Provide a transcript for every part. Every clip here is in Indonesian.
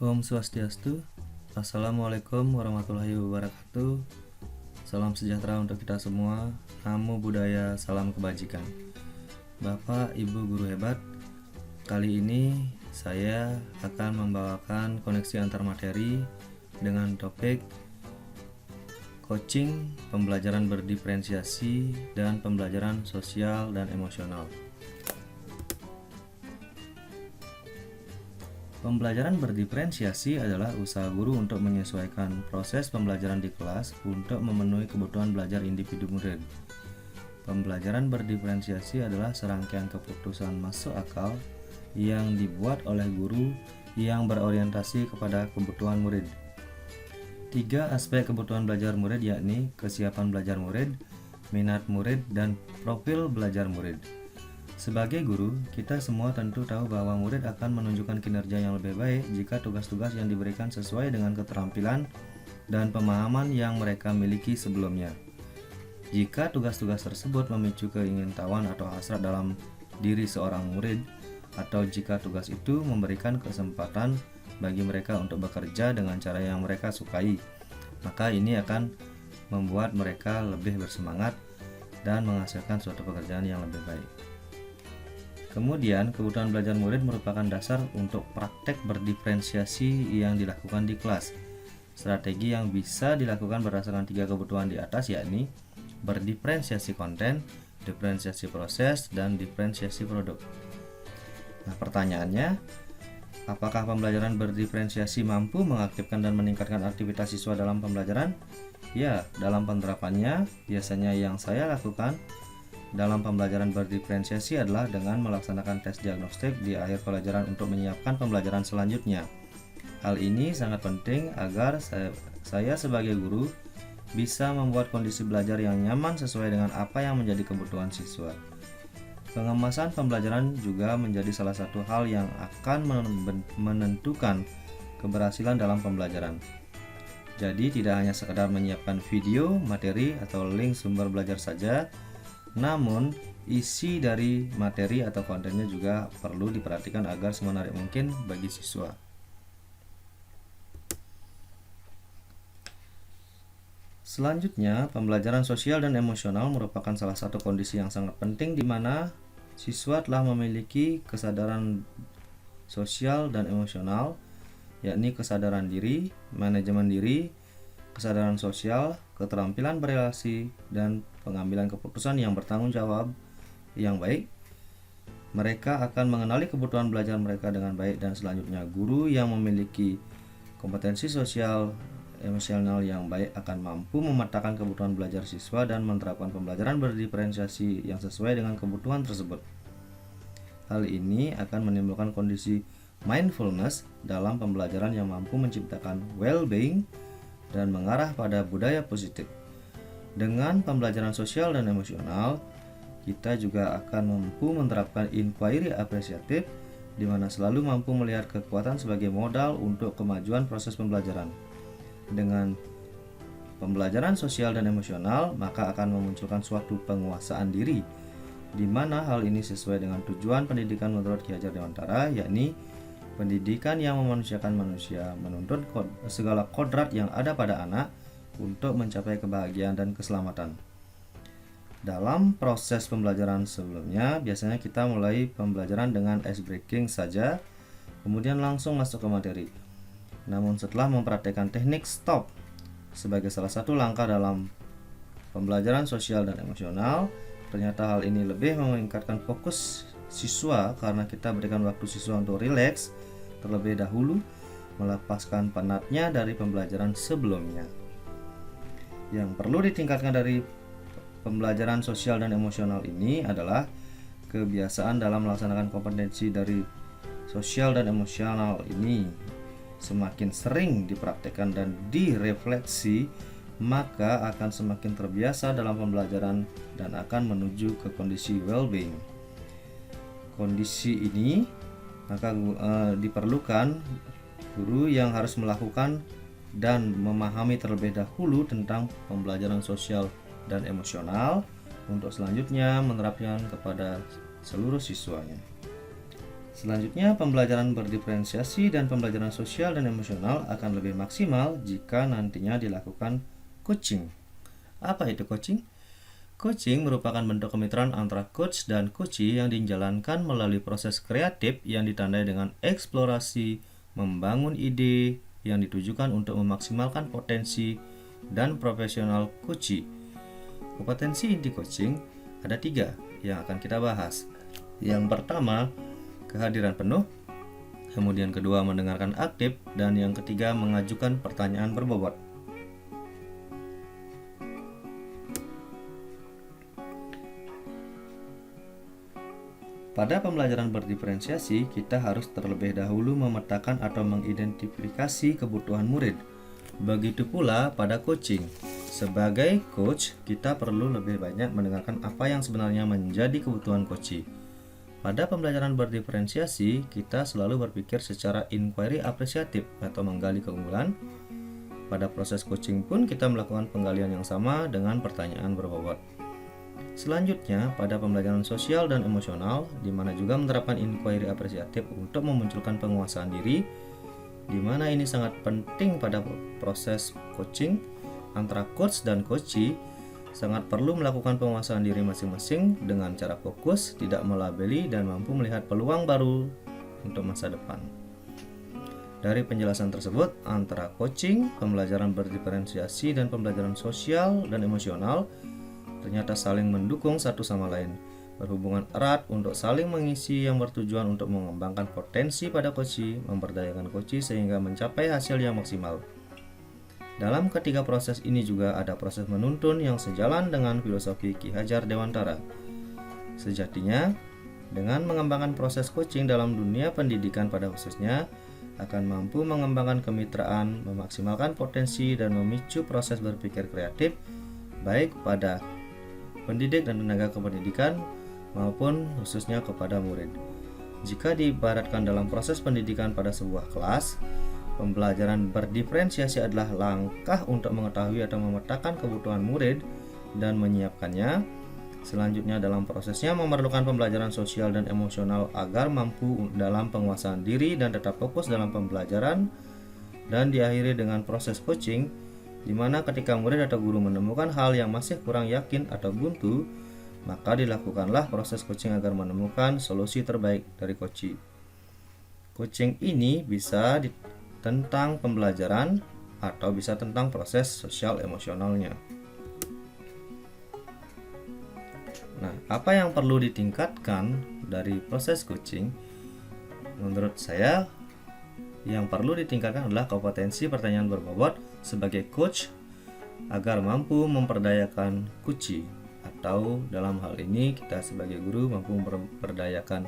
Om Swastiastu. Assalamualaikum warahmatullahi wabarakatuh. Salam sejahtera untuk kita semua. Namo Buddhaya, salam kebajikan. Bapak, Ibu guru hebat, kali ini saya akan membawakan koneksi antar materi dengan topik coaching, pembelajaran berdiferensiasi, dan pembelajaran sosial dan emosional. Pembelajaran berdiferensiasi adalah usaha guru untuk menyesuaikan proses pembelajaran di kelas untuk memenuhi kebutuhan belajar individu murid. Pembelajaran berdiferensiasi adalah serangkaian keputusan masuk akal yang dibuat oleh guru yang berorientasi kepada kebutuhan murid. 3 aspek kebutuhan belajar murid yakni kesiapan belajar murid, minat murid, dan profil belajar murid. Sebagai guru, kita semua tentu tahu bahwa murid akan menunjukkan kinerja yang lebih baik jika tugas-tugas yang diberikan sesuai dengan keterampilan dan pemahaman yang mereka miliki sebelumnya. Jika tugas-tugas tersebut memicu keingintahuan atau hasrat dalam diri seorang murid, atau jika tugas itu memberikan kesempatan bagi mereka untuk bekerja dengan cara yang mereka sukai, maka ini akan membuat mereka lebih bersemangat dan menghasilkan suatu pekerjaan yang lebih baik. Kemudian, kebutuhan belajar murid merupakan dasar untuk praktek berdiferensiasi yang dilakukan di kelas. Strategi yang bisa dilakukan berdasarkan 3 kebutuhan di atas yakni berdiferensiasi konten, diferensiasi proses, dan diferensiasi produk. Nah, pertanyaannya, apakah pembelajaran berdiferensiasi mampu mengaktifkan dan meningkatkan aktivitas siswa dalam pembelajaran? Ya, dalam penerapannya, biasanya yang saya lakukan dalam pembelajaran berdiferensiasi adalah dengan melaksanakan tes diagnostik di akhir pelajaran untuk menyiapkan pembelajaran selanjutnya. Hal ini sangat penting agar saya sebagai guru bisa membuat kondisi belajar yang nyaman sesuai dengan apa yang menjadi kebutuhan siswa. Pengemasan pembelajaran juga menjadi salah satu hal yang akan menentukan keberhasilan dalam pembelajaran. Jadi tidak hanya sekedar menyiapkan video, materi, atau link sumber belajar saja, namun, isi dari materi atau kontennya juga perlu diperhatikan agar semenarik mungkin bagi siswa. Selanjutnya, pembelajaran sosial dan emosional merupakan salah satu kondisi yang sangat penting di mana siswa telah memiliki kesadaran sosial dan emosional, yakni kesadaran diri, manajemen diri, kesadaran sosial, keterampilan berelasi, dan pengambilan keputusan yang bertanggung jawab yang baik. Mereka akan mengenali kebutuhan belajar mereka dengan baik, dan selanjutnya guru yang memiliki kompetensi sosial emosional yang baik akan mampu memetakan kebutuhan belajar siswa dan menerapkan pembelajaran berdiferensiasi yang sesuai dengan kebutuhan tersebut. Hal ini akan menimbulkan kondisi mindfulness dalam pembelajaran yang mampu menciptakan well-being dan mengarah pada budaya positif. Dengan pembelajaran sosial dan emosional, kita juga akan mampu menerapkan inquiry apresiatif, di mana selalu mampu melihat kekuatan sebagai modal untuk kemajuan proses pembelajaran. Dengan pembelajaran sosial dan emosional, maka akan memunculkan suatu penguasaan diri, di mana hal ini sesuai dengan tujuan pendidikan menurut Ki Hajar Dewantara, yakni pendidikan yang memanusiakan manusia, menuntut segala kodrat yang ada pada anak untuk mencapai kebahagiaan dan keselamatan. Dalam proses pembelajaran sebelumnya, biasanya kita mulai pembelajaran dengan ice breaking saja, kemudian langsung masuk ke materi. Namun setelah mempraktikkan teknik stop sebagai salah satu langkah dalam pembelajaran sosial dan emosional, ternyata hal ini lebih meningkatkan fokus siswa karena kita berikan waktu siswa untuk rileks terlebih dahulu, melepaskan penatnya dari pembelajaran sebelumnya. Yang perlu ditingkatkan dari pembelajaran sosial dan emosional ini adalah kebiasaan dalam melaksanakan kompetensi dari sosial dan emosional ini. Semakin sering dipraktikkan dan direfleksi, maka akan semakin terbiasa dalam pembelajaran dan akan menuju ke kondisi well-being. Kondisi ini maka diperlukan guru yang harus melakukan dan memahami terlebih dahulu tentang pembelajaran sosial dan emosional untuk selanjutnya menerapkan kepada seluruh siswanya. Selanjutnya, pembelajaran berdiferensiasi dan pembelajaran sosial dan emosional akan lebih maksimal jika nantinya dilakukan coaching. Apa itu coaching? Coaching merupakan bentuk kemitraan antara coach dan coachee yang dijalankan melalui proses kreatif yang ditandai dengan eksplorasi, membangun ide yang ditujukan untuk memaksimalkan potensi dan profesional coachee. Kompetensi inti coaching ada 3 yang akan kita bahas. Yang pertama, kehadiran penuh. Kemudian kedua, mendengarkan aktif. Dan yang ketiga, mengajukan pertanyaan berbobot. Pada pembelajaran berdiferensiasi, kita harus terlebih dahulu memetakan atau mengidentifikasi kebutuhan murid. Begitu pula pada coaching. Sebagai coach, kita perlu lebih banyak mendengarkan apa yang sebenarnya menjadi kebutuhan coachee. Pada pembelajaran berdiferensiasi, kita selalu berpikir secara inquiry apresiatif atau menggali keunggulan. Pada proses coaching pun kita melakukan penggalian yang sama dengan pertanyaan berbobot. Selanjutnya, pada pembelajaran sosial dan emosional, di mana juga menerapkan inquiry apresiatif untuk memunculkan penguasaan diri, di mana ini sangat penting pada proses coaching antara coach dan coachee. Sangat perlu melakukan penguasaan diri masing-masing dengan cara fokus, tidak melabeli, dan mampu melihat peluang baru untuk masa depan. Dari penjelasan tersebut, antara coaching, pembelajaran berdiferensiasi, dan pembelajaran sosial dan emosional ternyata saling mendukung satu sama lain, berhubungan erat untuk saling mengisi yang bertujuan untuk mengembangkan potensi pada coachee, memberdayakan coachee sehingga mencapai hasil yang maksimal. Dalam ketiga proses ini juga ada proses menuntun yang sejalan dengan filosofi Ki Hajar Dewantara. Sejatinya, dengan mengembangkan proses coaching dalam dunia pendidikan pada khususnya, akan mampu mengembangkan kemitraan, memaksimalkan potensi, dan memicu proses berpikir kreatif, baik pada pendidik dan tenaga kependidikan, maupun khususnya kepada murid. Jika diibaratkan dalam proses pendidikan pada sebuah kelas, pembelajaran berdiferensiasi adalah langkah untuk mengetahui atau memetakan kebutuhan murid dan menyiapkannya. Selanjutnya dalam prosesnya memerlukan pembelajaran sosial dan emosional agar mampu dalam penguasaan diri dan tetap fokus dalam pembelajaran, dan diakhiri dengan proses coaching, di mana ketika murid atau guru menemukan hal yang masih kurang yakin atau buntu, maka dilakukanlah proses coaching agar menemukan solusi terbaik dari coachee. Coaching ini bisa tentang pembelajaran atau bisa tentang proses sosial emosionalnya. Nah, apa yang perlu ditingkatkan dari proses coaching? Menurut saya, yang perlu ditingkatkan adalah kompetensi pertanyaan berbobot sebagai coach agar mampu memperdayakan coachee, atau dalam hal ini kita sebagai guru mampu memperdayakan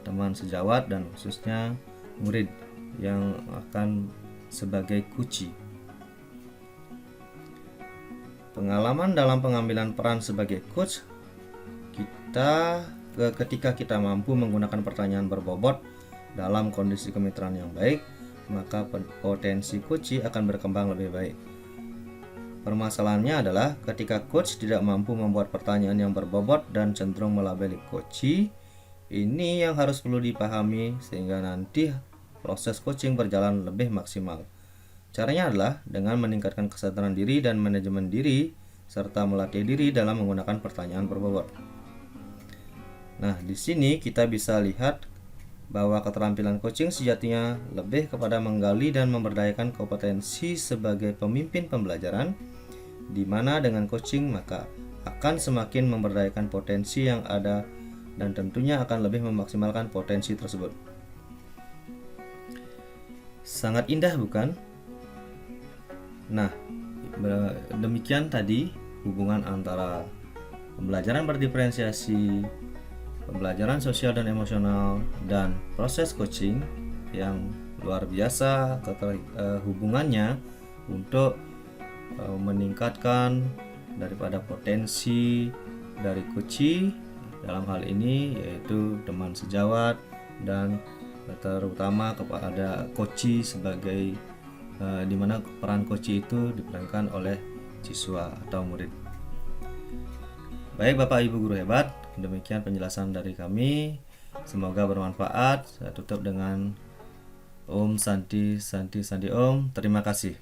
teman sejawat dan khususnya murid yang akan sebagai coachee. Pengalaman dalam pengambilan peran sebagai coach kita ketika kita mampu menggunakan pertanyaan berbobot dalam kondisi kemitraan yang baik, maka potensi coachee akan berkembang lebih baik. Permasalahannya adalah ketika coach tidak mampu membuat pertanyaan yang berbobot dan cenderung melabeli coachee, ini yang harus perlu dipahami sehingga nanti proses coaching berjalan lebih maksimal. Caranya adalah dengan meningkatkan kesadaran diri dan manajemen diri, serta melatih diri dalam menggunakan pertanyaan berbobot. Nah, di sini kita bisa lihat bahwa keterampilan coaching sejatinya lebih kepada menggali dan memberdayakan kompetensi sebagai pemimpin pembelajaran, di mana dengan coaching maka akan semakin memberdayakan potensi yang ada dan tentunya akan lebih memaksimalkan potensi tersebut. Sangat indah, bukan? Nah, demikian tadi hubungan antara pembelajaran berdiferensiasi, pembelajaran sosial dan emosional, dan proses coaching yang luar biasa hubungannya untuk meningkatkan daripada potensi dari coachee, dalam hal ini yaitu teman sejawat, dan terutama kepada coachee sebagai di mana peran coachee itu diperankan oleh siswa atau murid. Baik Bapak Ibu guru hebat, demikian penjelasan dari kami. Semoga bermanfaat. Saya tutup dengan Om Santi Santi Santi Om. Terima kasih.